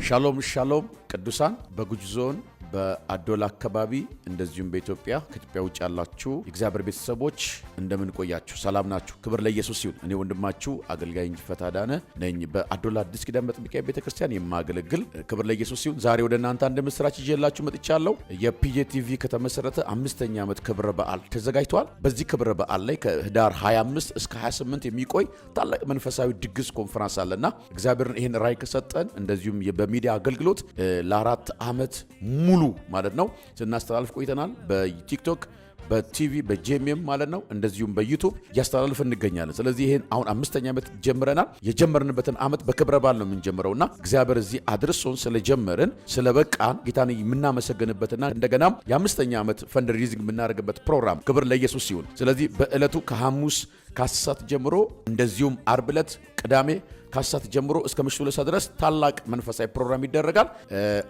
ሻሎም ሻሎም ቅዱሳን በጉጂ ዞን በአዶላ አካባቢ እንደዚሁም በኢትዮጵያ ከኢትዮጵያ ውጭ ያላችሁ የእግዚአብሔር ቤተሰቦች እንደምን ቆያችሁ? ሰላም ናችሁ? ክብር ለኢየሱስ ይሁን። እኔ ወንድማችሁ አገልጋይ እንጂፈታ ዳነ ነኝ። በአዶላ አዲስ ኪዳን መጥምቂያ ቤተክርስቲያን የማገለግል። ክብር ለኢየሱስ ይሁን። ዛሬ ወደ እናንተ አንድ ምስራች ይዤላችሁ መጥቻለሁ። የፒጄቲቪ ከተመሰረተ 5ኛ ዓመት ክብረ በዓል ተዘጋጅቷል። በዚህ ክብረ በዓል ላይ ከህዳር 25 እስከ 28 የሚቆይ ታላቅ መንፈሳዊ ድግስ ኮንፈረንስ አለና እግዚአብሔርን ይሄን ራይ ከሰጠን እንደዚሁም በሚዲያ አገልግሎት ለ4 ዓመት ሙሉ ማለት ነው ስናስተላልፍ ቆይተናል። በቲክቶክ በቲቪ በጄኤምኤም ማለት ነው እንደዚሁም በዩቲዩብ ያስተላልፍ እንገኛለን። ስለዚህ ይሄን አሁን 5ኛ ዓመት ጀምረናል። የጀመርንበትን ዓመት በክብረ በዓል ነው የምንጀምረውና እግዚአብሔር እዚህ አድርሶን ስለጀመርን ስለበቃን ጌታን የምናመሰግንበትና እንደገና የ5ኛ ዓመት ፈንድሬዚንግ የምናደርግበት ፕሮግራም ክብር ለኢየሱስ ይሁን። ስለዚህ በእለቱ ከሐሙስ ከ10 ጀምሮ እንደዚሁም ዓርብ ዕለት ቅዳሜ ከ10 ጀምሮ እስከ ምሽቱ 2 ሰዓት ድረስ ታላቅ መንፈሳዊ ፕሮግራም ይደረጋል።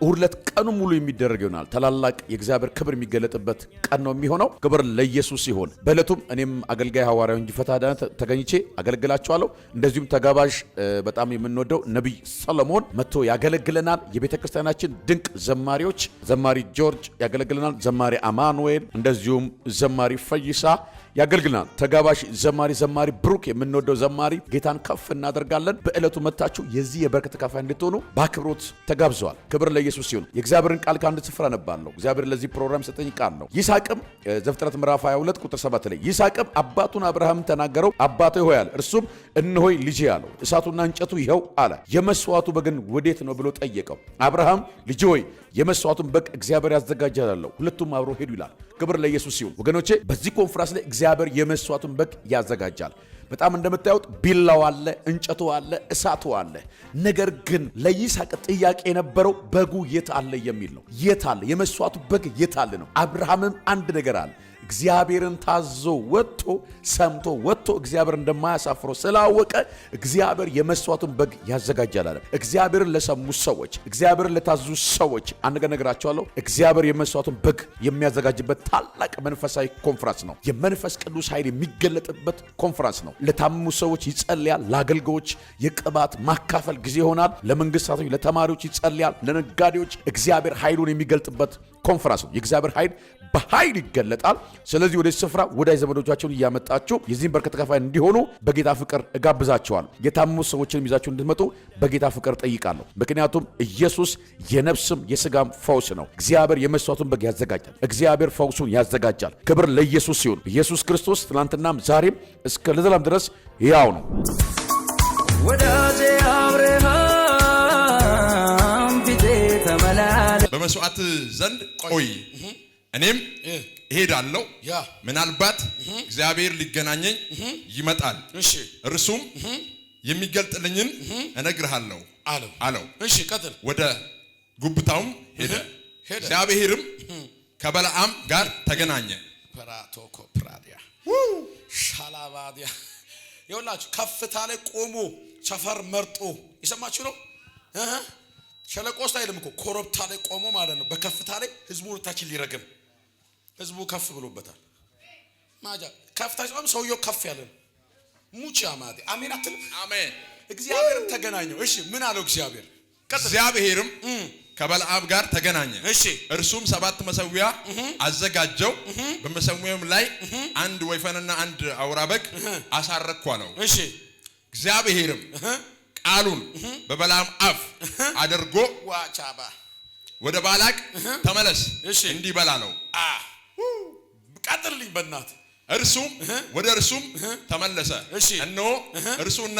እሁድ ዕለት ቀኑ ሙሉ የሚደረግ ይሆናል። ታላላቅ የእግዚአብሔር ክብር የሚገለጥበት ቀን ነው የሚሆነው። ክብር ለኢየሱስ ይሁን። በእለቱም እኔም አገልጋይ ሐዋርያው እንጂፈታ ዳነ ተገኝቼ አገልግላችኋለሁ። እንደዚሁም ተጋባዥ በጣም የምንወደው ነብይ ሰሎሞን መጥቶ ያገለግለናል። የቤተክርስቲያናችን ድንቅ ዘማሪዎች ዘማሪ ጆርጅ ያገለግለናል። ዘማሪ አማኑኤል እንደዚሁም ዘማሪ ፈይሳ ያገልግለናል። ተጋባዥ ዘማሪ ብሩክ የምንወደው ዘማሪ ጌታን ከፍ እናደርጋለን። በእለቱ መታችሁ የዚህ የበረከት ተካፋይ እንድትሆኑ በአክብሮት ተጋብዘዋል። ክብር ለኢየሱስ ይሁን። የእግዚአብሔርን ቃል ከአንድ ስፍራ ነባለሁ። እግዚአብሔር ለዚህ ፕሮግራም ሰጠኝ ቃል ነው። ይስሐቅም ዘፍጥረት ምዕራፍ 22 ቁጥር 7 ላይ ይስሐቅም አባቱን አብርሃምን ተናገረው፣ አባቴ ሆይ አለ። እርሱም እነሆይ ልጄ አለው። እሳቱና እንጨቱ ይኸው አለ። የመስዋዕቱ በግ ወዴት ነው ብሎ ጠየቀው። አብርሃም ልጄ ሆይ የመስዋዕቱን በግ እግዚአብሔር ያዘጋጃል አለው። ሁለቱም አብረው ሄዱ ይላል። ክብር ለኢየሱስ ይሁን። ወገኖቼ በዚህ ኮንፈረንስ ላይ እግዚአብሔር የመስዋዕቱን በግ ያዘጋጃል። በጣም እንደምታዩት ቢላው አለ፣ እንጨቱ አለ፣ እሳቱ አለ። ነገር ግን ለይስሐቅ ጥያቄ የነበረው በጉ የት አለ የሚል ነው። የት አለ የመስዋዕቱ በግ የት አለ ነው። አብርሃምም አንድ ነገር አለ። እግዚአብሔርን ታዞ ወጥቶ ሰምቶ ወጥቶ እግዚአብሔር እንደማያሳፍረው ስላወቀ እግዚአብሔር የመስዋዕቱን በግ ያዘጋጃል አለ። እግዚአብሔርን ለሰሙ ሰዎች፣ እግዚአብሔርን ለታዙ ሰዎች አንድ ነገር እነግራቸዋለሁ። እግዚአብሔር የመስዋዕቱን በግ የሚያዘጋጅበት ታላቅ መንፈሳዊ ኮንፈረንስ ነው። የመንፈስ ቅዱስ ኃይል የሚገለጥበት ኮንፈረንስ ነው። ለታመሙ ሰዎች ይጸልያል። ለአገልጋዮች የቅባት ማካፈል ጊዜ ይሆናል። ለመንግስት ሰራተኞች፣ ለተማሪዎች ይጸልያል። ለነጋዴዎች እግዚአብሔር ኃይሉን የሚገልጥበት ኮንፈረንስ ነው። የእግዚአብሔር ኃይል በኃይል ይገለጣል። ስለዚህ ወደ ስፍራ ወዳጅ ዘመዶቻችሁን እያመጣችሁ የዚህን በረከት ተካፋይ እንዲሆኑ በጌታ ፍቅር እጋብዛችኋለሁ። የታመሙ ሰዎችን ይዛችሁ እንድትመጡ በጌታ ፍቅር ጠይቃለሁ። ምክንያቱም ኢየሱስ የነፍስም የሥጋም ፈውስ ነው። እግዚአብሔር የመስዋዕቱን በግ ያዘጋጃል። እግዚአብሔር ፈውሱን ያዘጋጃል። ክብር ለኢየሱስ ይሁን። ኢየሱስ ክርስቶስ ትናንትናም ዛሬም እስከ ለዘላለም ድረስ ሕያው ነው። ወዳጄ አብርሃም ፊቴ ተመላለስ በመስዋዕት ዘንድ ቆይ እኔም እሄዳለሁ። ምናልባት እግዚአብሔር ሊገናኘኝ ይመጣል። እርሱም የሚገልጥልኝን እነግርሃለሁ አለው። እሺ ቀጥል። ወደ ጉብታውም ሄደ። እግዚአብሔርም ከበለዓም ጋር ተገናኘ። ፕራቶኮ ፕራዲያ ሻላባዲያ ይኸውላችሁ ከፍታ ላይ ቆሞ ሰፈር መርጦ ይሰማችሁ ነው። ሸለቆ ውስጥ አይደለም እኮ ኮረብታ ላይ ቆሞ ማለት ነው። በከፍታ ላይ ህዝቡ ታችን ሊረግም ህዝቡ ከፍ ብሎበታል። ማጃ ከፍታ ሲቆም ሰውየው ከፍ ያለ ነው። ሙጫ ማዲ አሜን አትል። አሜን። እግዚአብሔርም ተገናኘው። እሺ ምን አለው እግዚአብሔር? እግዚአብሔርም ከበለዓም ጋር ተገናኘ። እሺ እርሱም 7 መሰዊያ አዘጋጀው። በመሰዊያውም ላይ አንድ ወይፈንና አንድ አውራ በግ አሳረኩ አለው። እሺ እግዚአብሔርም ቃሉን በበለዓም አፍ አድርጎ ዋቻባ ወደ ባላቅ ተመለስ እንዲህ በል አለው። ቀጥልኝ በእናት እርሱም ወደ እርሱም ተመለሰ። እነሆ እርሱና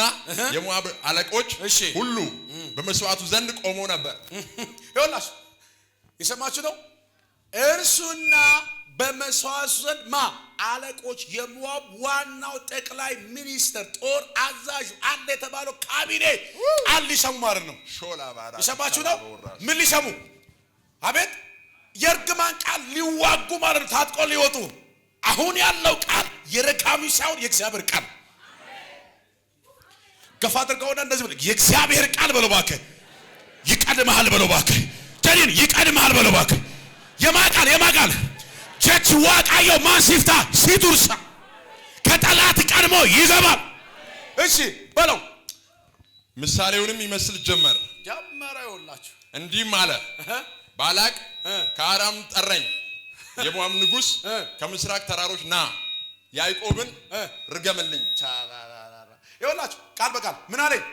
የሞዓብ አለቆች ሁሉ በመስዋዕቱ ዘንድ ቆሞ ነበር። ይኸውላችሁ የሰማችሁ ነው። እርሱና በመስዋዕቱ ዘንድ አለቆች የሞዓብ ዋናው ጠቅላይ ሚኒስተር ጦር አዛዥ አንድ የተባለው ካቢኔ ቃል ሊሰሙ ማለት ነው። የሰማችሁ ነው። ምን ሊሰሙ? አቤት የርግማን ቃል ሊዋጉ ማለት ነው። ታጥቆ ሊወጡ። አሁን ያለው ቃል የረጋሚ ሳይሆን የእግዚአብሔር ቃል። ገፋ አድርገውና እንደዚህ ብለው የእግዚአብሔር ቃል በለው እባክህ ይቀድምሃል በለው እባክህ ጀሪን ይቀድምሃል በለው እባክህ የማቃል ቸች ዋቃዮ ማንሲፍታ ሲቱርሳ ከጠላት ቀድሞ ይገባል። እሺ በለው ምሳሌውንም ይመስል ጀመረ። ጀመረውላ እንዲህም አለ ባላቅ ከአራም ጠራኝ የሞዓብ ንጉሥ ከምስራቅ ተራሮች ና ያዕቆብን ርገምልኝ ይኸውላችሁ ቃል በቃል ምን አለኝ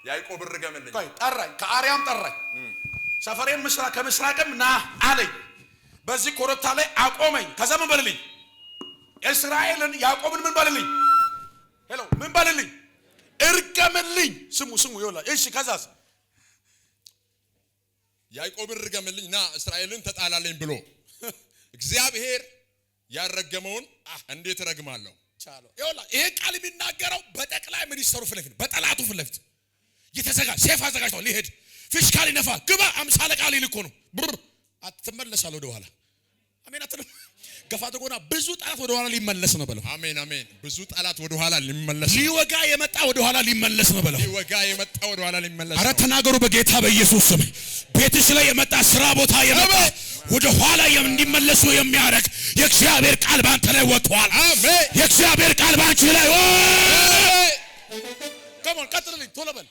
ያዕቆብን ርገምልኝ ጠራኝ ከአርያም ጠራኝ ሰፈሬን ከምስራቅም ና አለኝ በዚህ ኮረብታ ላይ አቆመኝ ከዛ ምን በልልኝ እስራኤልን ያዕቆብን ምን በልልኝ ሄሎ ምን በልልኝ እርገምልኝ ስሙ ይኸውላችሁ እሺ ከዛስ ያዕቆብን ርገምልኝ ና እስራኤልን ተጣላለኝ ብሎ እግዚአብሔር ያረገመውን እንዴት ረግማለሁ ቻለው ይኸውላችሁ ይሄ ቃል የሚናገረው በጠቅላይ ሚኒስትሩ ፊት ለፊት በጠላቱ ፊት ለፊት የተዘጋጀ ሴፍ አዘጋጅቷል ሊሄድ ፊሽካል ይነፋ ግባ 50 አለቃ ሊልኮ ነው አትመለሳለህ ወደ ኋላ አሜን አትልም ገፋ ተጎና ብዙ ጠላት ወደ ኋላ ሊመለስ ነው በለው አሜን ብዙ ጠላት ወደ ኋላ ሊመለስ ሊወጋ የመጣ ወደ ኋላ ሊመለስ ነው በለው ሊወጋ የመጣ ወደ ኋላ ሊመለስ አረ ተናገሩ በጌታ በኢየሱስ ስም ቤትሽ ላይ የመጣ ስራ ቦታ የመጣ ወደ ኋላ እንዲመለሱ የሚያረግ የእግዚአብሔር ቃል ባንተ ላይ ወጥቷል አሜን የእግዚአብሔር ቃል ባንቺ ላይ ከሞን ቀጥልልኝ ቶሎ በል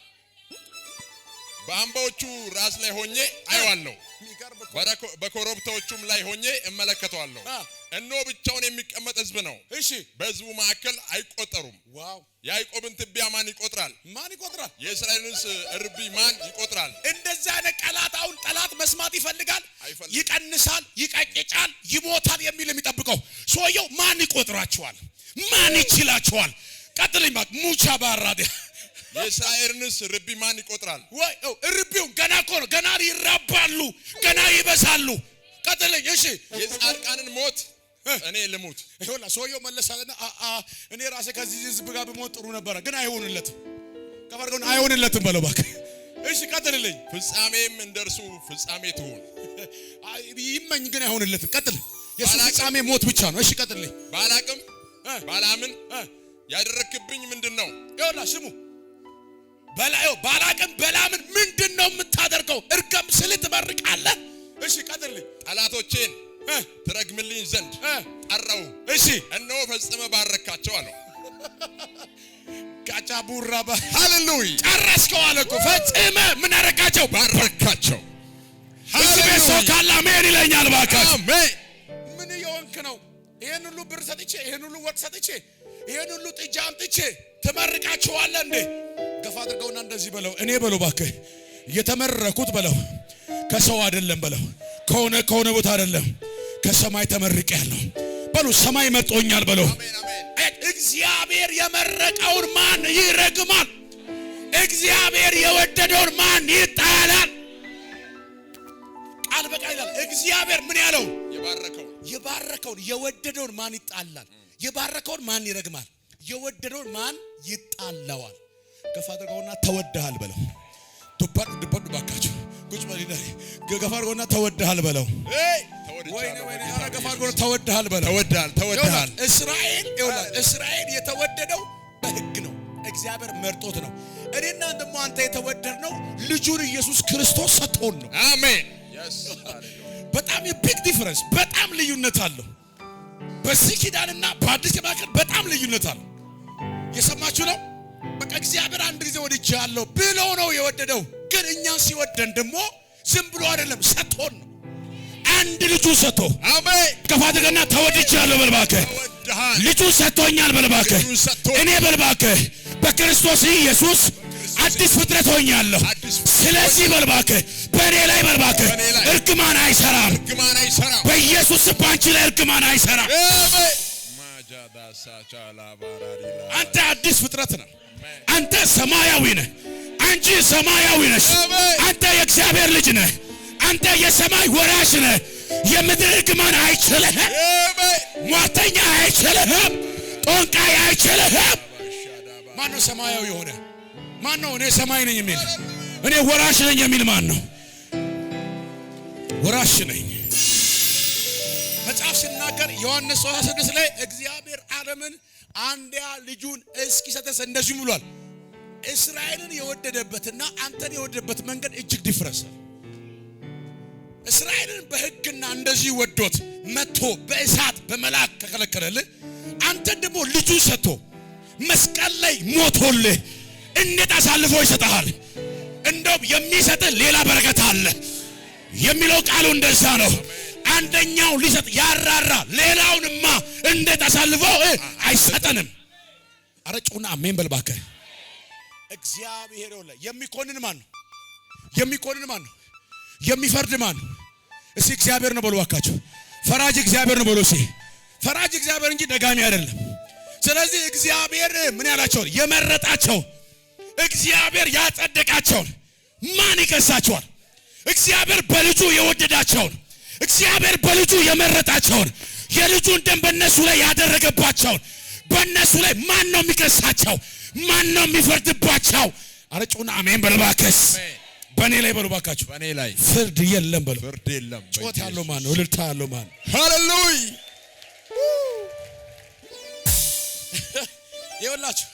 በአምባዎቹ ራስ ላይ ሆኜ አየዋለሁ በኮረብታዎቹም ላይ ሆኜ እመለከተዋለሁ እነሆ ብቻውን የሚቀመጥ ሕዝብ ነው እሺ በሕዝቡ መካከል አይቆጠሩም ዋው ያዕቆብን ትቢያ ማን ይቆጥራል የእስራኤልንስ እርቢ ማን ይቆጥራል እንደዛ አይነት ቃላት አሁን ጠላት መስማት ይፈልጋል ይቀንሳል ይቀጭጫል ይሞታል የሚል የሚጠብቀው ሰውየው ማን ይቆጥራቸዋል ማን ይችላቸዋል ቀጥልኝ ሙቻ ባራደ የእስራኤልንስ ርቢ ማን ይቆጥራል ወይ ርቢው ገና እኮ ነው ገና ይራባሉ ገና ይበዛሉ ቀጥልኝ እሺ የጻድቃንን ሞት እኔ ልሙት ይኸውልህ ሰውየው መለሳለና እኔ ራሴ ከዚህ ህዝብ ጋር ብሞት ጥሩ ነበረ ግን አይሆንለትም ከፈርገውን አይሆንለትም በለው እባክህ እሺ ቀጥልልኝ ፍጻሜም እንደርሱ ፍጻሜ ትሁን ይመኝ ግን አይሆንለትም ቀጥል የሱ ፍጻሜ ሞት ብቻ ነው እሺ ቀጥልልኝ ባላምን ያደረክብኝ ምንድነው ይኸውልህ ስሙ ባላቅም በላምን ምንድነው የምታደርገው እርገም ስል ትመርቃለህ እሺ ቀጥልልኝ ጠላቶቼን ትረግምልኝ ዘንድ ጠራው እሺ እነሆ ፈጽመ ባረካቸው አለው ካቻቡራባ ሃሌሉያ ጨረስከው አለ እኮ ፈጽመ ምን አረጋቸው ባረካቸው ሃሌሉያ ሰው ካለ አሜን ይለኛል ባካሽ አሜን ምን እየሆንክ ነው ይሄን ሁሉ ብር ሰጥቼ ይሄን ሁሉ ወጥ ሰጥቼ ይሄን ሁሉ ጥጃ አምጥቼ ተመርቃቸዋለህ እንዴ ገፋ አድርገውና እንደዚህ በለው እኔ በለው ባክህ የተመረኩት በለው ከሰው አይደለም በለው ከሆነ ቦታ አይደለም ከሰማይ ተመርቄያለሁ በሉ ሰማይ መርጦኛል በለው እግዚአብሔር የመረቀውን ማን ይረግማል እግዚአብሔር የወደደውን ማን ይጣላል ቃል በቃል ይላል እግዚአብሔር ምን ያለው የባረከውን የወደደውን ማን ይጣላል የባረከውን ማን ይረግማል የወደደውን ማን ይጣላዋል ገፋ አድርገውና ተወደሃል በለው ዱባዱ ባካችሁ ቁጭ በሊና ገፋ አድርገውና ተወደሃል በለው ወይኔ ገፋ አድርገውና ተወደሃል በለው ተወደሃል እስራኤል የተወደደው በሕግ ነው እግዚአብሔር መርጦት ነው እኔና ደግሞ አንተ የተወደድነው ልጁን ኢየሱስ ክርስቶስ ሰጥቶን ነው አሜን በጣም የቢግ ዲፈረንስ በጣም ልዩነት አለው በዚህ ኪዳንና በአዲስ ኪዳን በጣም ልዩነት አለው የሰማችሁ ነው በቃ እግዚአብሔር አንድ ጊዜ ወድጄሃለሁ ብሎ ነው የወደደው ግን እኛን ሲወደን ደግሞ ዝም ብሎ አይደለም ሰጥቶን ነው አንድ ልጁ ሰጥቶ አሜን ከፋደገና ተወድጄሃለሁ በልባከህ ልጁ ሰጥቶኛል በልባከህ እኔ በልባከህ በክርስቶስ ኢየሱስ አዲስ ፍጥረት ሆኛለሁ ስለዚህ በልባከህ በእኔ ላይ በልባከህ እርግማን አይሰራም በኢየሱስ ባንቺ ላይ እርግማን አይሰራም አንተ አዲስ ፍጥረት ነህ አንተ ሰማያዊ ነህ አንቺ ሰማያዊ ነሽ አንተ የእግዚአብሔር ልጅ ነህ አንተ የሰማይ ወራሽ ነህ የምድር እርግማን አይችልህም ሟርተኛ አይችልህም ጦንቃይ አይችልህም ማነው ሰማያዊ የሆነ ማነው እኔ ሰማይ ነኝ የሚል እኔ ወራሽ ነኝ የሚል ማን ነው ወራሽ ነኝ መጽሐፍ ሲናገር ዮሐንስ 3:6 ላይ እግዚአብሔር ዓለምን አንድያ ልጁን እስኪሰጥ እንደዚህ ብሏል እስራኤልን የወደደበትና አንተን የወደደበት መንገድ እጅግ ዲፍረንስ እስራኤልን በሕግና እንደዚህ ወዶት መጥቶ በእሳት በመላክ ከከለከለልህ አንተን ደግሞ ልጁ ሰጥቶ መስቀል ላይ ሞቶልህ እንዴት አሳልፎ ይሰጣል እንደውም የሚሰጥ ሌላ በረከት አለ የሚለው ቃሉ እንደዛ ነው። አንደኛው ሊሰጥ ያራራ ሌላውንማ እንዴት አሳልፎ አይሰጠንም? አረጩና አሜን በል እባክህ። እግዚአብሔር ወለ የሚኮንን ማን ነው? የሚኮንን ማን ነው? የሚፈርድ ማን ነው? እስቲ እግዚአብሔር ነው በሉ እባካችሁ። ፈራጅ እግዚአብሔር ነው በሉ እስቲ። ፈራጅ እግዚአብሔር እንጂ ደጋሚ አይደለም። ስለዚህ እግዚአብሔር ምን ያላቸው የመረጣቸው እግዚአብሔር ያጸደቃቸውን ማን ይከሳቸዋል? እግዚአብሔር በልጁ የወደዳቸውን እግዚአብሔር በልጁ የመረጣቸውን የልጁን ደም በእነሱ ላይ ያደረገባቸውን በእነሱ ላይ ማን ነው የሚከሳቸው? ማን ነው የሚፈርድባቸው? አረጩና አሜን በሉ እባክህ። በእኔ ላይ በሉ እባካችሁ። በእኔ ላይ ፍርድ የለም በሉ። ፍርድ የለም። ጮት ያለው ማን ነው? እልልታ ያለው ማን ነው? ሃሌሉያ። ይኸውላችሁ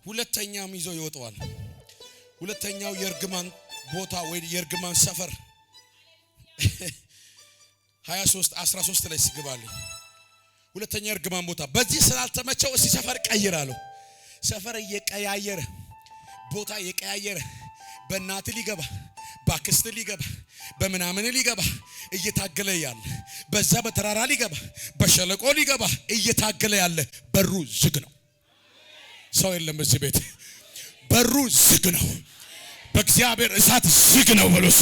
ሁለተኛም ይዞ ይወጣዋል። ሁለተኛው የእርግማን ቦታ ወይ የእርግማን ሰፈር 23:13 ላይ ሲገባል። ሁለተኛ የእርግማን ቦታ በዚህ ስላልተመቸው እስቲ ሰፈር ቀይራለሁ። ሰፈር እየቀያየረ ቦታ እየቀያየረ በእናት ሊገባ ባክስት ሊገባ በምናምን ሊገባ እየታገለ ያለ በዛ በተራራ ሊገባ በሸለቆ ሊገባ እየታገለ ያለ በሩ ዝግ ነው። ሰው የለም እዚህ ቤት። በሩ ዝግ ነው። በእግዚአብሔር እሳት ዝግ ነው በሉሲ።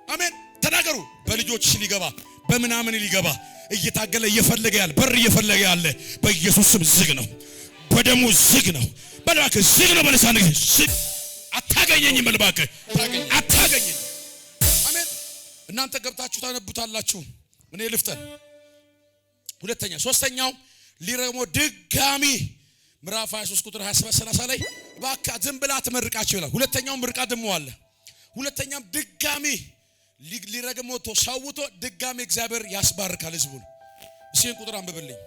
አሜን ተናገሩ። በልጆችሽ ሊገባ በምናምን ሊገባ እየታገለ እየፈለገ ያለ በር እየፈለገ ያለ በኢየሱስ ስም ዝግ ነው። በደሙ ዝግ ነው። በልባክ ዝግ ነው። በልሳን ዝግ አታገኘኝም። በልባክ አታገኘኝ። አሜን። እናንተ ገብታችሁ ታነቡታላችሁ። እኔ ልፍጠን። ሁለተኛ ሶስተኛው ሊረግሞ ድጋሚ ምዕራፍ 23 ቁጥር 27-30 ላይ ባካ ዝም ብላ ትመርቃቸው ይላል። ሁለተኛው ምርቃ ደሞ አለ። ሁለተኛም ድጋሚ ሊረግሞ ተሰውቶ ድጋሚ እግዚአብሔር ያስባርካል ህዝቡን። እሺን ቁጥር አንብብልኝ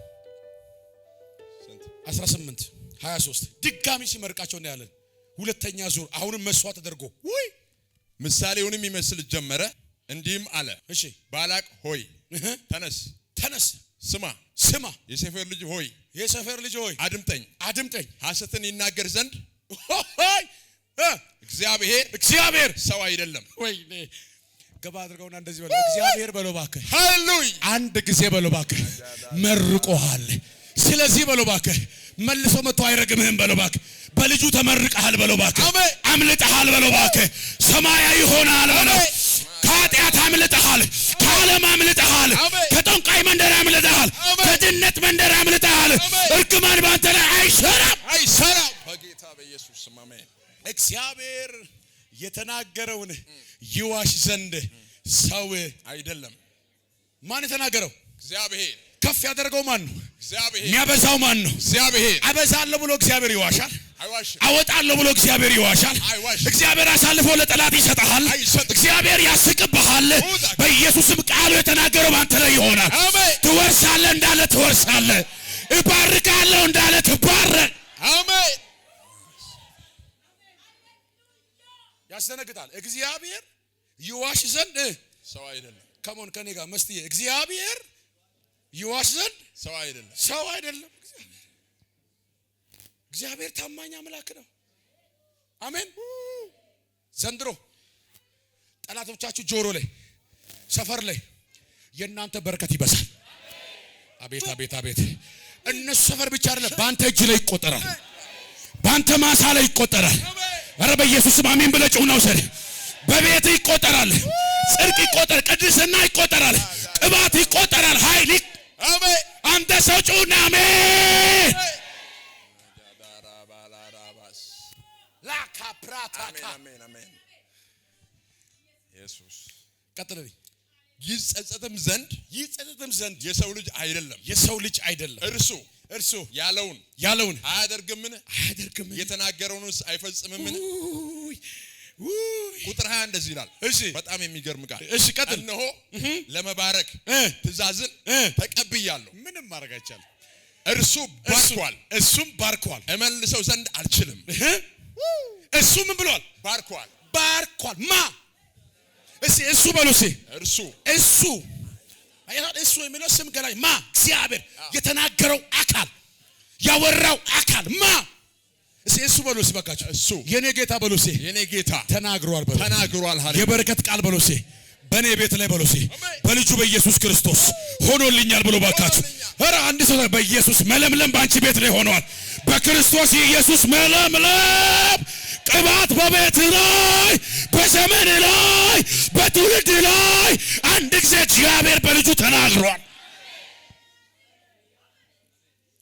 18-23 ድጋሚ ሲመርቃቸው ነው ያለን። ሁለተኛ ዙር አሁንም መስዋዕት ተደርጎ ወይ ምሳሌውንም ይመስል ጀመረ እንዲህም አለ። እሺ ባላቅ ሆይ ተነስ ተነስ ስማ ስማ የሰፈር ልጅ ሆይ የሰፈር ልጅ ሆይ አድምጠኝ አድምጠኝ ሐሰትን ይናገር ዘንድ ሆይ እግዚአብሔር ሰው አይደለም። ወይኔ ገባ አድርገውና እንደዚህ በለው እግዚአብሔር በለው እባክህ። ሃሌሉያ አንድ ጊዜ በለው እባክህ መርቆሃል። ስለዚህ በለው እባክህ መልሶ መጥቶ አይረግምህም በለው እባክህ። በልጁ ተመርቀሃል በለው እባክህ። አምልጠሃል በለው እባክህ። ሰማያዊ ሆነሃል በለው። ከኃጢአት አምልጠሃል፣ ከዓለም አምልጠሃል፣ ከጠንቋይ መንደር አምልጠሃል፣ ከድነት መንደር አምልጠሃል። እርግማን ባንተ ላይ አይሰራም አይሰራም በጌታ በኢየሱስ ስም አሜን። እግዚአብሔር የተናገረውን ይዋሽ ዘንድ ሰው አይደለም። ማን የተናገረው? እግዚአብሔር። ከፍ ያደረገው ማን ነው? እግዚአብሔር። የሚያበዛው ማን ነው? እግዚአብሔር። አበዛለሁ ብሎ እግዚአብሔር ይዋሻል? አይዋሽም። አወጣለሁ ብሎ እግዚአብሔር ይዋሻል? አይዋሽም። እግዚአብሔር አሳልፎ ለጠላት ይሰጣል? እግዚአብሔር ያስቅብሃል። በኢየሱስም ቃሉ የተናገረው ባንተ ላይ ይሆናል። ትወርሳለህ እንዳለ ትወርሳለህ። እባርካለሁ እንዳለ ትባረክ። አሜን። ያስደነግጣል። እግዚአብሔር ይዋሽ ዘንድ ሰው አይደለም። ከሞን ከኔ ጋር መስጥዬ እግዚአብሔር ይዋሽ ዘንድ ሰው አይደለም። ሰው አይደለም። እግዚአብሔር ታማኝ አምላክ ነው። አሜን። ዘንድሮ ጠላቶቻችሁ ጆሮ ላይ ሰፈር ላይ የእናንተ በረከት ይበሳል። አቤት አቤት አቤት። እነሱ ሰፈር ብቻ አይደለም በአንተ እጅ ላይ ይቆጠራል። በአንተ ማሳ ላይ ይቆጠራል። ኧረ በኢየሱስ አሜን ብለህ ጩኸና ውሰድ። በቤት ይቆጠራል። ጽድቅ ይቆጠራል። ቅድስና ይቆጠራል። ቅባት ይቆጠራል። ኃይል አሜን። አንተ ሰው ጩኸና አሜን። ላካፕራታካ አሜን አሜን። ኢየሱስ ቀጥለኝ። ይጸጸትም ዘንድ የሰው ልጅ አይደለም እርሱ ያለውን አያደርግምን የተናገረውንስ አይፈጽምምን? ቁጥር 20 እንደዚህ ይላል። እሺ በጣም የሚገርም ቃል። እሺ ቀጥል። እነሆ ለመባረክ ትእዛዝን ተቀብያለሁ። ምንም ማድረግ አይቻልም። እሱም ባርኳል። እመልሰው ዘንድ አልችልም። እሱ ምን ብሏል? ባርኳል። ማ እሱ በሉ እሱ የሚለው ስም ገላጭ ማ እግዚአብሔር የተናገረው አካል ያወራው አካል ማ እሱ በሉ ሲበቃችሁ እሱ የኔ ጌታ በሉ ሲ የኔ ጌታ ተናግሯል በሉ ተናግሯል። ሃሌሉያ የበረከት ቃል በሉ ሲ በኔ ቤት ላይ በሉ ሲ በልጁ በኢየሱስ ክርስቶስ ሆኖልኛል ብሎ ባካችሁ ኧረ አንድ ሰው በኢየሱስ መለምለም ባንቺ ቤት ላይ ሆኗል። በክርስቶስ ኢየሱስ መለምለም ቅባት በቤት ላይ በዘመን ላይ በትውልድ ላይ አንድ ጊዜ እግዚአብሔር በልጁ ተናግሯል።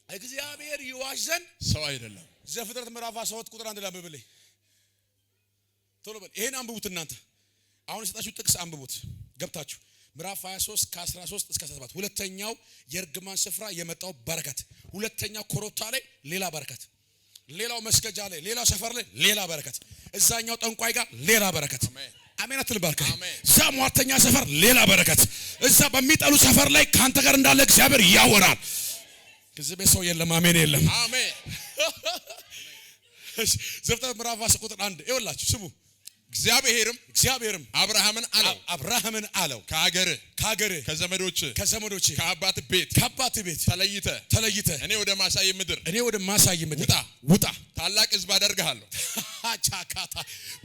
እግዚአብሔር ይዋሽ ዘንድ ሰው አይደለም። ዘፍጥረት ምዕራፍ 12 ቁጥር 1 ላይ አንብብልኝ ቶሎ በል። ይሄን አንብቡት እናንተ አሁን የሰጣችሁ ጥቅስ አንብቡት ገብታችሁ ምዕራፍ 23 ከ13 እስከ 17 ሁለተኛው የእርግማን ስፍራ የመጣው በረከት፣ ሁለተኛው ኮረብታ ላይ ሌላ በረከት፣ ሌላው መስገጃ ላይ ሌላው ሰፈር ላይ ሌላ በረከት፣ እዛኛው ጠንቋይ ጋር ሌላ በረከት። አሜን አትልባርከ እዛ ሟርተኛ ሰፈር ሌላ በረከት፣ እዛ በሚጠሉ ሰፈር ላይ ካንተ ጋር እንዳለ እግዚአብሔር ያወራል። ከዚህ ቤት ሰው የለም አሜን የለም። አሜን። ዘፍጥረት ምዕራፍ 10 ቁጥር 1 ይኸውላችሁ ስሙ። እግዚአብሔርም አብርሃምን አለው ከአገርህ ከዘመዶች ከአባት ቤት ተለይተ እኔ ወደ ማሳይ ምድር ውጣ ታላቅ ሕዝብ አደርግሃለሁ።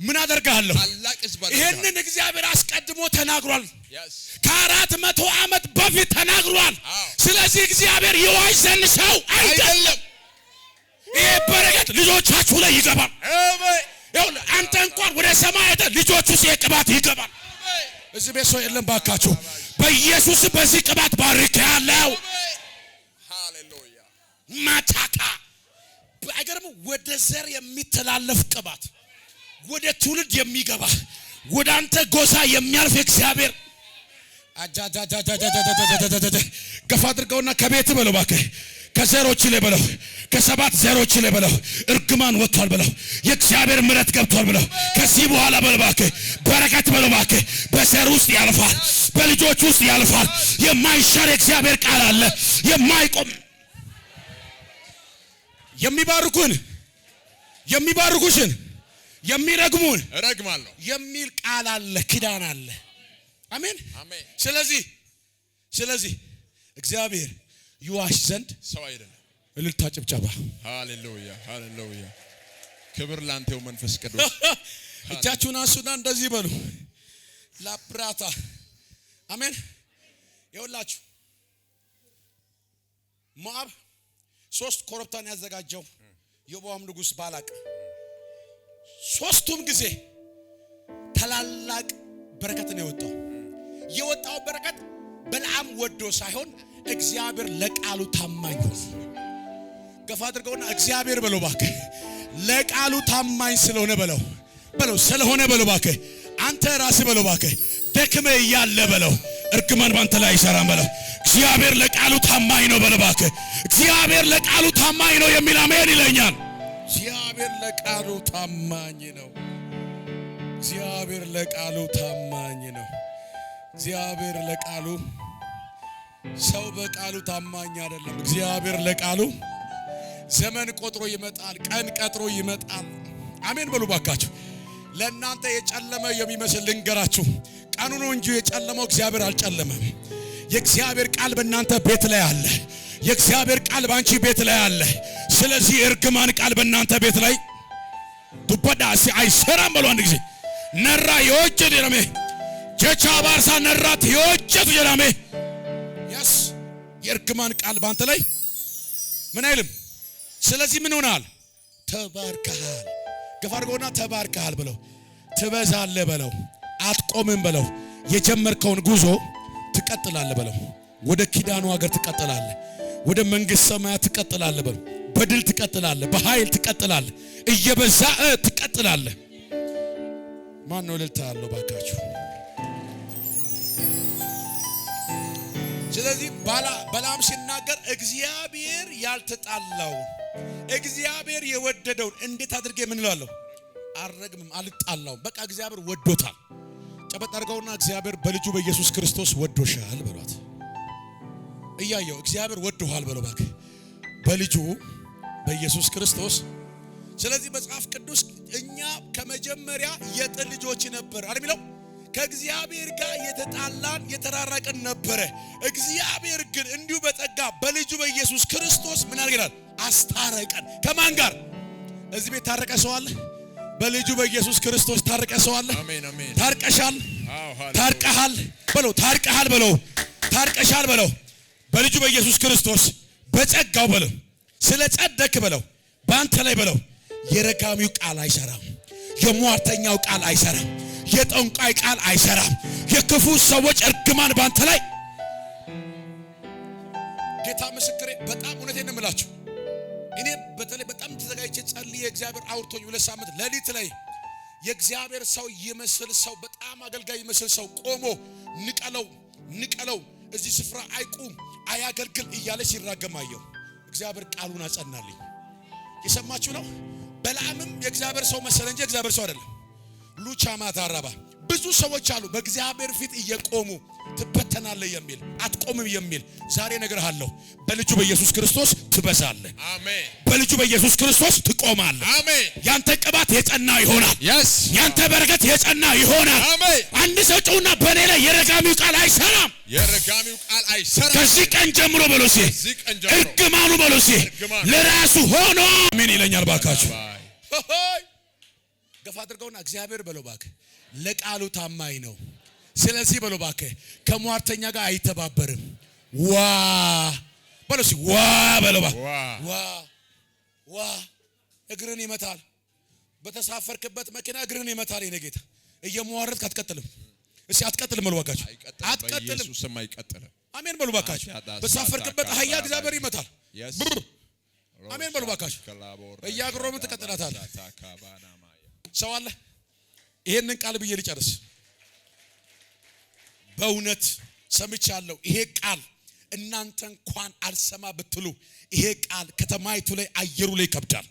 ምን አደርግሃለሁ? ታላቅ ሕዝብ አደርግሃለሁ። ይሄንን እግዚአብሔር አስቀድሞ ተናግሯል። ከ400 ዓመት በፊት ተናግሯል። ስለዚህ እግዚአብሔር ይዋሽ ዘንድ ሰው አይደለም። ይሄ በረከት ልጆቻችሁ ላይ ይገባል። አሜን። ይኸውልህ አንተ እንኳን ወደ ሰማይ አይተ ልጆቹ ሲቅባት ይገባል። እዚህ ቤት ሰው የለም ባካችሁ። በኢየሱስ በዚህ ቅባት ባርኬያለሁ። ሃሌሉያ ማታካ አይገርም። ወደ ዘር የሚተላለፍ ቅባት፣ ወደ ትውልድ የሚገባ ወደ አንተ ጎሳ የሚያልፍ እግዚአብሔር ገፋ አድርገውና ከቤት በለው እባክህ ከዘሮች ላይ በለው ከሰባት ዘሮች ላይ በለው እርግማን ወጥቷል በለው የእግዚአብሔር ምሕረት ገብቷል በለው ከዚህ በኋላ በለው እባክህ በረከት በለው እባክህ በዘር ውስጥ ያልፋል፣ በልጆች ውስጥ ያልፋል። የማይሻር የእግዚአብሔር ቃል አለ የማይቆም የሚባርኩሽን የሚረግሙን እረግማለሁ የሚል ቃል አለ፣ ኪዳን አለ። አሜን። ስለዚህ እግዚአብሔር ይዋሽ ዘንድ ሰው አይደለም። እልልታ ጭብጨባ። ሃሌሉያ ሃሌሉያ። ክብር ላንተው መንፈስ ቅዱስ። እጃችሁን አንሱና እንደዚህ በሉ ላፕራታ አሜን። ይኸውላችሁ ሞዓብ 3 ኮረብታን ያዘጋጀው የሞዓብ ንጉሥ ባላቅ 3ቱም ጊዜ ታላላቅ በረከት ነው የወጣው በረከት በለዓም ወዶ ሳይሆን እግዚአብሔር ለቃሉ ታማኝ ሆነ። ገፋ አድርገውና እግዚአብሔር በለው እባክህ ለቃሉ ታማኝ ስለሆነ በለው ስለሆነ በለው እባክህ አንተ ራስህ በለው እባክህ ደክመህ እያለ በለው እርግማን ባንተ ላይ አይሰራም በለው። እግዚአብሔር ለቃሉ ታማኝ ነው በለው እባክህ እግዚአብሔር ለቃሉ ታማኝ ነው የሚል አሜን ይለኛል። እግዚአብሔር ለቃሉ ታማኝ ነው። እግዚአብሔር ለቃሉ ታማኝ ነው። እግዚአብሔር ለቃሉ ሰው በቃሉ ታማኝ አይደለም። እግዚአብሔር ለቃሉ ዘመን ቆጥሮ ይመጣል፣ ቀን ቀጥሮ ይመጣል። አሜን በሉ ባካችሁ። ለእናንተ የጨለመ የሚመስል ልንገራችሁ፣ ቀኑ ነው እንጂ የጨለመው እግዚአብሔር አልጨለመም። የእግዚአብሔር ቃል በእናንተ ቤት ላይ አለ። የእግዚአብሔር ቃል ባንቺ ቤት ላይ አለ። ስለዚህ እርግማን ቃል በእናንተ ቤት ላይ ዱበዳሲ አይሰራም በሉ አንድ ጊዜ ነራ የወጭ ደረሜ ጀቻ ባርሳ ነራት የወጭ ደረሜ ያስ የእርግማን ቃል ባንተ ላይ ምን አይልም። ስለዚህ ምን ሆናል? ተባርከሃል። ገፋርጎና ተባርከሃል በለው። ትበዛለህ በለው። አትቆምም በለው። የጀመርከውን ጉዞ ትቀጥላለህ በለው። ወደ ኪዳኑ ሀገር ትቀጥላለህ። ወደ መንግስት ሰማያት ትቀጥላለህ በለው። በድል ትቀጥላለህ። በኃይል ትቀጥላለህ። እየበዛ ትቀጥላለህ። ማን ነው እልልታ ያለው ባካችሁ? ስለዚህ በለዓም ሲናገር እግዚአብሔር ያልተጣላውን እግዚአብሔር የወደደውን እንዴት አድርጌ ምን እላለሁ? አልረግምም፣ አልጣላውም። በቃ እግዚአብሔር ወዶታል። ጨበጥ አድርገውና እግዚአብሔር በልጁ በኢየሱስ ክርስቶስ ወዶሻል በሏት። እያየው እግዚአብሔር ወዶሃል በለው እባክህ በልጁ በኢየሱስ ክርስቶስ። ስለዚህ መጽሐፍ ቅዱስ እኛ ከመጀመሪያ የጥል ልጆች ነበር አይደል የሚለው? ከእግዚአብሔር ጋር የተጣላን የተራራቀን ነበረ። እግዚአብሔር ግን እንዲሁ በጸጋ በልጁ በኢየሱስ ክርስቶስ ምን አድርገናል? አስታረቀን። ከማን ጋር? እዚህ ቤት ታረቀ ሰው አለ? በልጁ በኢየሱስ ክርስቶስ ታረቀ ሰው አለ? አሜን አሜን። ታርቀሻል፣ አዎ ታርቀሃል በለው፣ ታርቀሃል በለው፣ ታርቀሻል በለው። በልጁ በኢየሱስ ክርስቶስ በጸጋው በለው፣ ስለ ጸደክ በለው፣ በአንተ ላይ በለው። የረጋሚው ቃል አይሰራም፣ የሟርተኛው ቃል አይሰራም፣ የጠንቋይ ቃል አይሰራም፣ የክፉ ሰዎች እርግማን በአንተ ላይ ጌታ ምስክሬ። በጣም እውነቴን ነው የምላችሁ። እኔ በተለይ በጣም ተዘጋጅቼ ጸልዬ እግዚአብሔር አውርቶኝ 2 ሳምንት ሌሊት ላይ የእግዚአብሔር ሰው ይመስል ሰው በጣም አገልጋይ ይመስል ሰው ቆሞ ንቀለው እዚህ ስፍራ አይቁም አያገልግል እያለ ሲራገማየው እግዚአብሔር ቃሉን አጸናልኝ። የሰማችሁ ነው። በለዓምም የእግዚአብሔር ሰው መሰለ እንጂ እግዚአብሔር ሰው አይደለም። ሉቻ ማታራባ ብዙ ሰዎች አሉ በእግዚአብሔር ፊት እየቆሙ ትበተናለህ የሚል አትቆምም የሚል ዛሬ እነግርሃለሁ በልጁ በኢየሱስ ክርስቶስ ትበዛለህ። አሜን። በልጁ በኢየሱስ ክርስቶስ ትቆማለህ። አሜን። ያንተ ቅባት የጸና ይሆናል። yes ያንተ በረከት የጸና ይሆናል። አሜን። አንድ ሰው ጮውና በኔ ላይ የረጋሚው ቃል አይሰራም። የረጋሚው ቃል አይሰራም። ከዚህ ቀን ጀምሮ በሎሲ እርግማኑ በሎሲ ለራሱ ሆኖ ምን ይለኛል ባካችሁ። ገፋ አድርገውና እግዚአብሔር በለው ባክህ ለቃሉ ታማኝ ነው። ስለዚህ በለው ባክህ ከሟርተኛ ጋር አይተባበርም። ዋ በሎሲ ዋ በለው ባክህ ዋ እግርን ይመታል። በተሳፈርክበት መኪና እግርን ይመታል። የኔ ጌታ እየሟረትክ አትቀጥልም። እስኪ አትቀጥልም በሉ ባካችሁ። አትቀጥልም። በኢየሱስም አይቀጥልም። አሜን በሉ ባካችሁ። በተሳፈርክበት አህያ እግዚአብሔር ይመታል። አሜን በሉ ባካችሁ። እያግሮም ትቀጥላታለህ። ሰው አለ። ይሄንን ቃል ብዬ ልጨርስ። በእውነት ሰምቻለሁ። ይሄ ቃል እናንተ እንኳን አልሰማ ብትሉ ይሄ ቃል ከተማይቱ ላይ አየሩ ላይ ይከብዳል።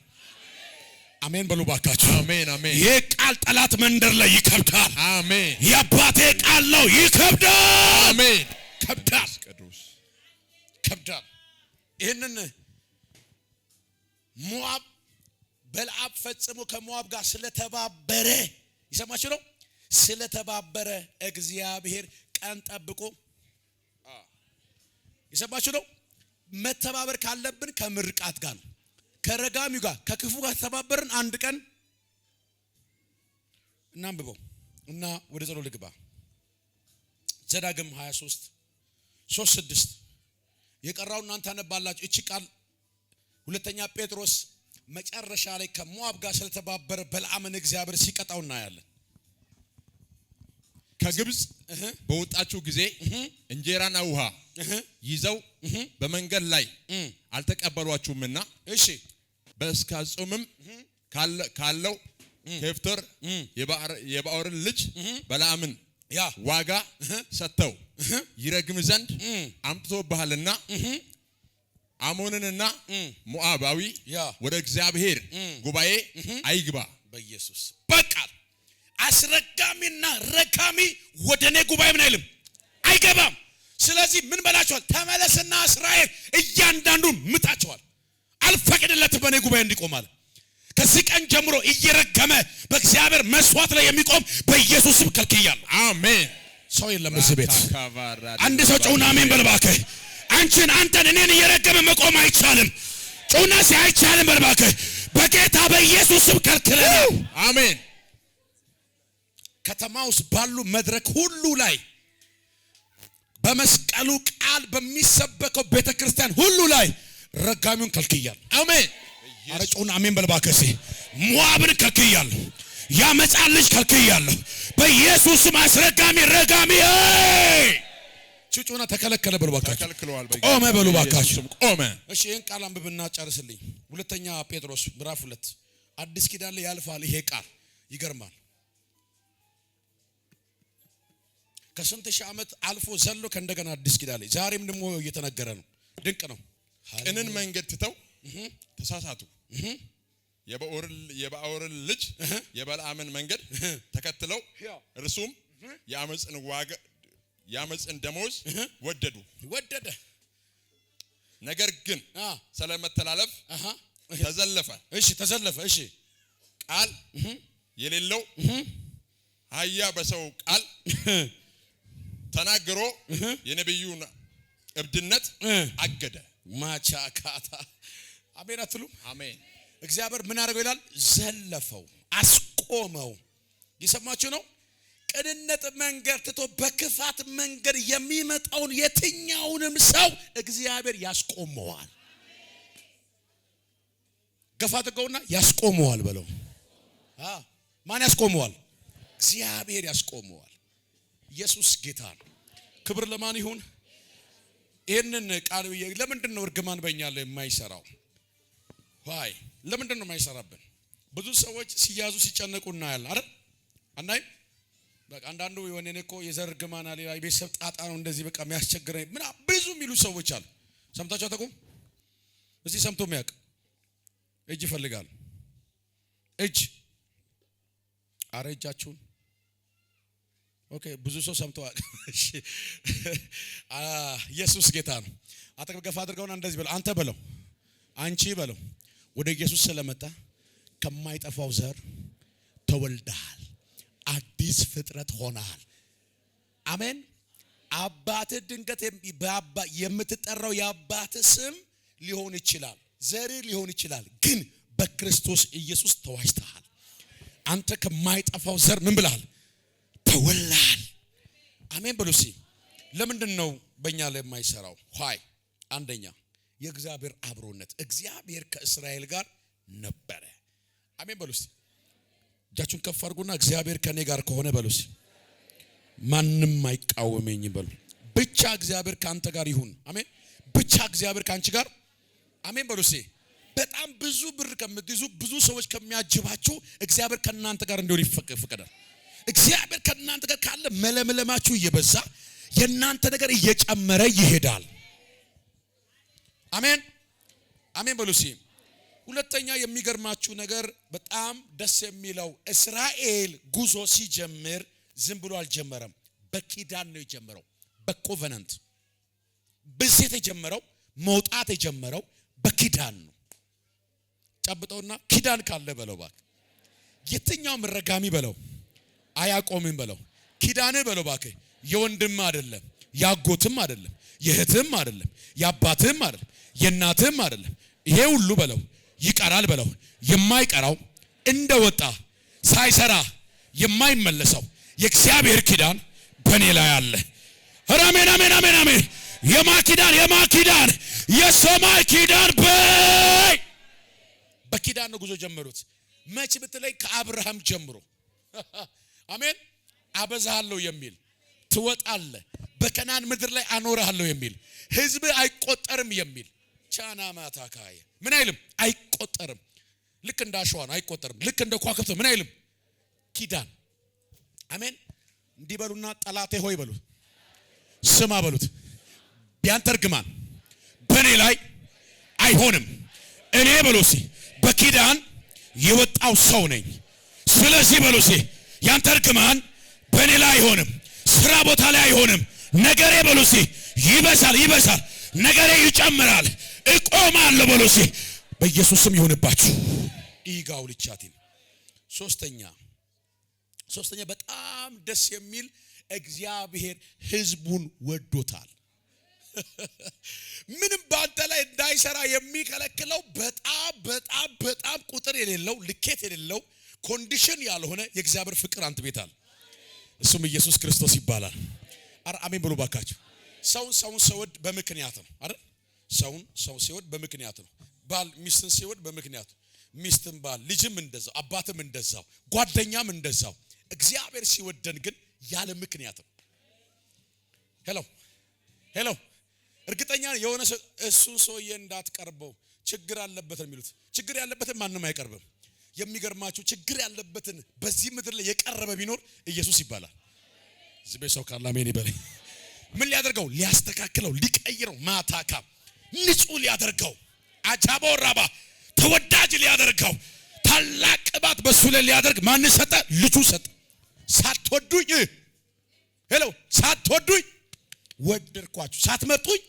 አሜን በሉ ባካችሁ። አሜን አሜን። ይሄ ቃል ጠላት መንደር ላይ ይከብዳል። አሜን። የአባቴ ቃል ነው። ይከብዳል። አሜን። ከብዳል፣ ከብዳል። ይሄንን ሞዓብ በለዓም ፈጽሞ ከሞዓብ ጋር ስለተባበረ ይሰማችሁ ነው። ስለተባበረ እግዚአብሔር ቀን ጠብቆ ይሰማችሁ ነው። መተባበር ካለብን ከምርቃት ጋር ነው። ከረጋሚው ጋር ከክፉ ጋር ተባበርን አንድ ቀን እናንብበው እና ወደ ጸሎት ልግባ። ዘዳግም 23:3-6 የቀራው እናንተ አነባላችሁ። እቺ ቃል ሁለተኛ ጴጥሮስ መጨረሻ ላይ ከሞዓብ ጋር ስለተባበረ በለዓምን እግዚአብሔር ሲቀጣው እናያለን። ከግብጽ በወጣችሁ ጊዜ እንጀራና ውሃ ይዘው በመንገድ ላይ አልተቀበሏችሁምና እሺ በስካጾምም ካለው ሄፍቶር የባኦርን ልጅ በለዓምን ዋጋ ሰጥተው ይረግም ዘንድ አምጥቶብሃልና አሞንንና ሞዓባዊ ወደ እግዚአብሔር ጉባኤ አይግባ በኢየሱስ በቃል አስረጋሚና ረጋሚ ወደኔ ጉባኤ ምን አይልም አይገባም። ስለዚህ ምን በላቸዋል? ተመለስና እስራኤል እያንዳንዱን ምታቸዋል። አልፈቅድለትም በኔ ጉባኤ እንዲቆማል። ከዚህ ቀን ጀምሮ እየረገመ በእግዚአብሔር መስዋዕት ላይ የሚቆም በኢየሱስም ከልክያለሁ። አሜን። ሰው የለም እዚህ ቤት። አንድ ሰው ጮና አሜን በል እባክህ። አንተን እኔን እየረገመ መቆም አይቻልም። ጮና አይቻልም በል እባክህ። በጌታ በኢየሱስም ከልክለናል። አሜን። ከተማ ውስጥ ባሉ መድረክ ሁሉ ላይ በመስቀሉ ቃል በሚሰበከው ቤተክርስቲያን ሁሉ ላይ ረጋሚውን ከልክያለሁ። አሜን። አረ ጮና አሜን በል እባክህ። ሞዓብን ከልክያለሁ። ያመጻን ልጅ ከልክያለሁ። በኢየሱስም አስረጋሚ ረጋሚ ጩጩና ተከለከለ በሉ ባካችሁ። ተከልክለዋል። ቆመ በሉ ባካችሁ። ቆመ። እሺ ይሄን ቃል አንብብና ጨርስልኝ። ሁለተኛ ጴጥሮስ ምዕራፍ 2 አዲስ ኪዳን ላይ ያልፋል። ይሄ ቃል ይገርማል። ከስንት ሺህ ዓመት አልፎ ዘሎ ከእንደገና አዲስ ኪዳን ላይ ዛሬም ደግሞ እየተነገረ ነው። ድንቅ ነው። ቅንን መንገድ ትተው ተሳሳቱ። የባኦርን ልጅ የበለዓምን መንገድ ተከትለው እርሱም የአመፅን ደሞዝ ወደደ። ነገር ግን ስለመተላለፍ ተዘለፈ። እሺ ቃል የሌለው አህያ በሰው ቃል ተናግሮ የነብዩን እብድነት አገደ። ማቻካታ አሜን አትሉም? አሜን። እግዚአብሔር ምን አደረገው ይላል? ዘለፈው፣ አስቆመው። ይሰማችሁ ነው? ቅንነት መንገድ ትቶ በክፋት መንገድ የሚመጣውን የትኛውንም ሰው እግዚአብሔር ያስቆመዋል። ገፋ አድርገውና ያስቆመዋል በለው። ማን ያስቆመዋል? እግዚአብሔር ያስቆመዋል። ኢየሱስ ጌታ ነው። ክብር ለማን ይሁን? ይሄንን ቃል ለምንድን ነው እርግማን በእኛ ላይ የማይሰራው? ዋይ ለምንድን ነው የማይሰራብን? ብዙ ሰዎች ሲያዙ ሲጨነቁ እናያለን አይደል? አናይ በቃ አንዳንዱ የሆነ እኮ የዘር እርግማን አለ፣ የቤተሰብ ጣጣ ነው እንደዚህ በቃ የሚያስቸግረኝ ምና ብዙ የሚሉ ሰዎች አሉ። ሰምታችሁ አታውቁም? እዚህ ሰምቶ የሚያውቅ እጅ ይፈልጋል። እጅ አረ እጃችሁን ኦኬ። ብዙ ሰው ሰምተዋል። እሺ ኢየሱስ ጌታ ነው። አጠገብ ገፋ አድርገውና እንደዚህ በለው፣ አንተ በለው፣ አንቺ በለው፣ ወደ ኢየሱስ ስለመጣ ከማይጠፋው ዘር ተወልደሃል፣ አዲስ ፍጥረት ሆነሃል። አሜን። አባት ድንገት የምትጠራው የአባት ስም ሊሆን ይችላል፣ ዘር ሊሆን ይችላል፣ ግን በክርስቶስ ኢየሱስ ተዋጅተሃል። አንተ ከማይጠፋው ዘር ምን ብለሃል? ተወልደሃል። አሜን በሉሲ። ለምንድን ነው በእኛ ላይ የማይሰራው? ኋይ አንደኛ የእግዚአብሔር አብሮነት። እግዚአብሔር ከእስራኤል ጋር ነበረ። አሜን በሉሲ። እጃችሁን ከፍ አድርጉና እግዚአብሔር ከኔ ጋር ከሆነ በሉሲ ማንም አይቃወመኝም በሉ። ብቻ እግዚአብሔር ካንተ ጋር ይሁን። አሜን። ብቻ እግዚአብሔር ካንቺ ጋር አሜን በሉሲ። በጣም ብዙ ብር ከምትይዙ ብዙ ሰዎች ከሚያጅባችሁ እግዚአብሔር ከናንተ ጋር እንዲሆን ይፈቀዳል። እግዚአብሔር ከናንተ ጋር ካለ መለምለማችሁ እየበዛ የናንተ ነገር እየጨመረ ይሄዳል። አሜን አሜን በሉሲ። ሁለተኛ የሚገርማችሁ ነገር በጣም ደስ የሚለው እስራኤል ጉዞ ሲጀምር ዝም ብሎ አልጀመረም። በኪዳን ነው የጀመረው። በኮቨናንት በዚህ የጀመረው መውጣት የጀመረው በኪዳን ነው። ጨብጠውና ኪዳን ካለ በለው ባክ የትኛውም ረጋሚ በለው አያቆምም በለው። ኪዳን በለው ባክ የወንድም አይደለም፣ ያጎትም አይደለም፣ የእህትም አይደለም፣ ያባትም አይደለም፣ የእናትም አይደለም። ይሄ ሁሉ በለው ይቀራል በለው። የማይቀራው እንደወጣ ሳይሰራ የማይመለሰው የእግዚአብሔር ኪዳን በኔ ላይ አለ። አሜን አሜን አሜን አሜን። የማኪዳን የሰማይ ኪዳን በኪዳን ነው ጉዞ ጀመሩት። መች ብትለይ ከአብርሃም ጀምሮ አሜን። አበዛሃለሁ የሚል ትወጣለህ፣ በከናን ምድር ላይ አኖርሃለሁ የሚል ህዝብ አይቆጠርም የሚል ቻና ማታካየ ምን አይልም አይቆጠርም። ልክ እንደ አሸዋ አይቆጠርም። ልክ እንደ ኳክብት ምን አይልም ኪዳን። አሜን። እንዲበሉና ጠላቴ ሆይ በሉት፣ ስማ በሉት፣ ቢያንተ እርግማን በኔ ላይ አይሆንም። እኔ በሉሲ በኪዳን የወጣው ሰው ነኝ። ስለዚህ በሉሲ ያንተ እርግማን በኔ ላይ አይሆንም፣ ስራ ቦታ ላይ አይሆንም። ነገሬ በሉሲ ይበዛል፣ ነገሬ ይጨምራል፣ እቆማለሁ በሉሲ። በኢየሱስ ስም ይሁንባችሁ። ኢጋው ልቻቲን ሶስተኛ በጣም ደስ የሚል እግዚአብሔር ህዝቡን ወዶታል። ምንም ባንተ ላይ እንዳይሰራ የሚከለክለው በጣም ቁጥር የሌለው ልኬት የሌለው ኮንዲሽን ያልሆነ የእግዚአብሔር ፍቅር አንተ ቤት አለ። እሱም ኢየሱስ ክርስቶስ ይባላል። አሜን ብሎ ባካችሁ። ሰውን ሲወድ በምክንያት ነው አይደል? ሰው ሲወድ በምክንያት ነው። ባል ሚስትን ሲወድ በምክንያት፣ ሚስትን ባል፣ ልጅም እንደዛው፣ አባትም እንደዛው፣ ጓደኛም እንደዛው። እግዚአብሔር ሲወደን ግን ያለ ምክንያት ነው። ሄሎ እርግጠኛ የሆነ እሱ ሰውዬ እንዳትቀርበው ችግር አለበት የሚሉት ችግር ያለበትን ማንም አይቀርብም። የሚገርማችሁ ችግር ያለበትን በዚህ ምድር ላይ የቀረበ ቢኖር ኢየሱስ ይባላል። ዝቤ ሰው ካለ አሜን ይበል። ምን ሊያደርገው? ሊያስተካክለው፣ ሊቀይረው፣ ማታካ ንጹህ ሊያደርገው፣ አጃቦ ራባ ተወዳጅ ሊያደርገው፣ ታላቅ ቅባት በሱ ላይ ሊያደርግ ማን ሰጠ? ልጁ ሰጠ። ሳትወዱኝ ሳትወዱኝ ወደድኳችሁ፣ ሳትመርጡኝ